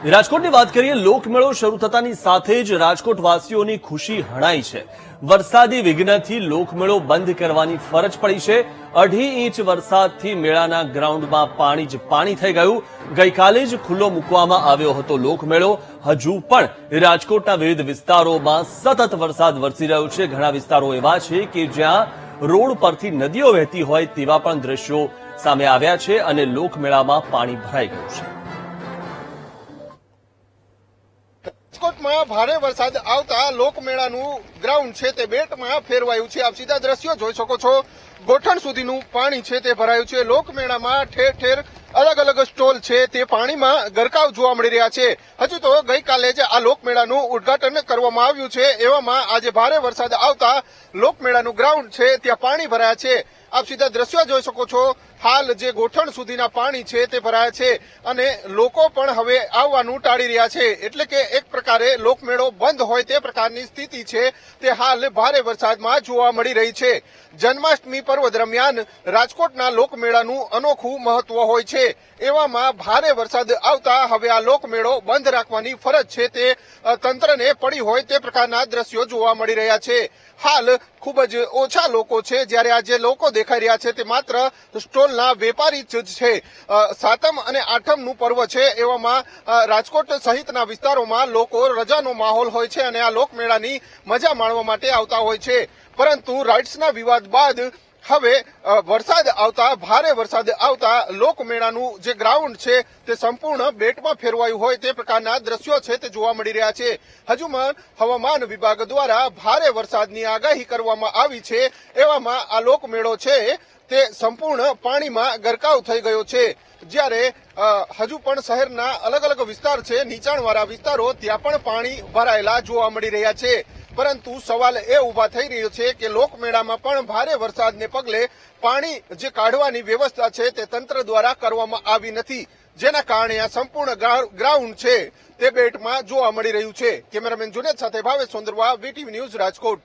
રાજકોટની વાત કરીએ, લોકમેળો શરૂ થતાની સાથે જ રાજકોટવાસીઓની ખુશી હણાઈ છે। વરસાદી વિઘ્નથી લોકમેળો બંધ કરવાની ફરજ પડી છે। 2.5 ઇંચ વરસાદથી મેળાના ગ્રાઉન્ડમાં પાણી જ પાણી થઈ ગયું। ગઈકાલે જ ખુલ્લો મૂકવામાં આવ્યો હતો લોકમેળો। હજુ પણ રાજકોટના વિવિધ વિસ્તારોમાં સતત વરસાદ વરસી રહ્યો છે। ઘણા વિસ્તારો એવા છે કે જ્યાં રોડ પરથી નદીઓ વહેતી હોય તેવા પણ દ્રશ્યો સામે આવ્યા છે અને લોકમેળામાં પાણી ભરાઈ ગયું છે। રાજકોટમાં ભારે વરસાદ આવતા લોકમેળાનું ગ્રાઉન્ડ છે તે બેટમાં ફેરવાયું છે। આપ સીધા દ્રશ્યો જોઈ શકો છો। ગોઠણ સુધીનું પાણી છે તે ભરાયું છે। લોકમેળામાં ઠેર ઠેર અલગ અલગ સ્ટોલ છે તે પાણીમાં ગરકાવ જોવા મળી રહ્યા છે। હજુ તો ગઈકાલે જ આ લોકમેળાનું ઉદ્ઘાટન કરવામાં આવ્યું છે। એવામાં આજે ભારે વરસાદ આવતા લોકમેળાનું ગ્રાઉન્ડ છે ત્યાં પાણી ભરાયા છે। આપ સીધા દ્રશ્યો જોઈ શકો છો। હાલ જે ગોઠણ સુધીના પાણી છે તે ભરાયા છે અને લોકો પણ હવે આવવાનું ટાળી રહ્યા છે। એટલે કે એક પ્રકારે લોકમેળો બંધ હોય તે પ્રકારની સ્થિતિ છે તે હાલ ભારે વરસાદમાં જોવા મળી રહી છે। જન્માષ્ટમી પર્વ દરમિયાન રાજકોટના લોકમેળાનું અનોખું મહત્વ હોય છે। એવામાં ભારે વરસાદ આવતા હવે આ લોકમેળો બંધ રાખવાની ફરજ છે તે તંત્રને પડી હોય તે પ્રકારના દ્રશ્યો જોવા મળી રહ્યા છે। હાલ ખૂબ જ ઓછા લોકો છે, જ્યારે આ જે લોકો દેખાઈ રહ્યા છે તે માત્ર સ્ટોલના વેપારી જ છે। સાતમ અને આઠમનું પર્વ છે, એવામાં રાજકોટ સહિતના વિસ્તારોમાં લોકો રજાનો માહોલ હોય છે અને આ લોકમેળાની મજા માણવા માટે આવતા હોય છે। પરંતુ રાઇટ્સના વિવાદ બાદ હવે ભારે વરસાદ આવતા લોકમેળાનું જે ગ્રાઉન્ડ છે તે સંપૂર્ણ બેટમાં ફેરવાયું હોય તે પ્રકારના દ્રશ્યો છે તે જોવા મળી રહ્યા છે। હજુમાં હવામાન વિભાગ દ્વારા ભારે વરસાદની આગાહી કરવામાં આવી છે। એવામાં આ લોકમેળો છે તે સંપૂર્ણ પાણીમાં ગરકાવ થઈ ગયો છે। જ્યારે હજુ પણ શહેરના અલગ અલગ વિસ્તાર છે, નીચાણવાળા વિસ્તારો, ત્યાં પણ પાણી ભરાયેલા જોવા મળી રહ્યા છે। પરંતુ સવાલ એ ઉભા થઈ રહ્યો છે કે લોકમેળામાં પણ ભારે વરસાદને પગલે પાણી જે કાઢવાની વ્યવસ્થા છે તે તંત્ર દ્વારા કરવામાં આવી નથી, જેના કારણે આ સંપૂર્ણ ગ્રાઉન્ડ છે તે બેટમાં જોવા મળી રહ્યું છે। કેમેરામેન જુનેદ સાથે ભાવેશ સોંદરવા, વીટીવી ન્યૂઝ, રાજકોટ।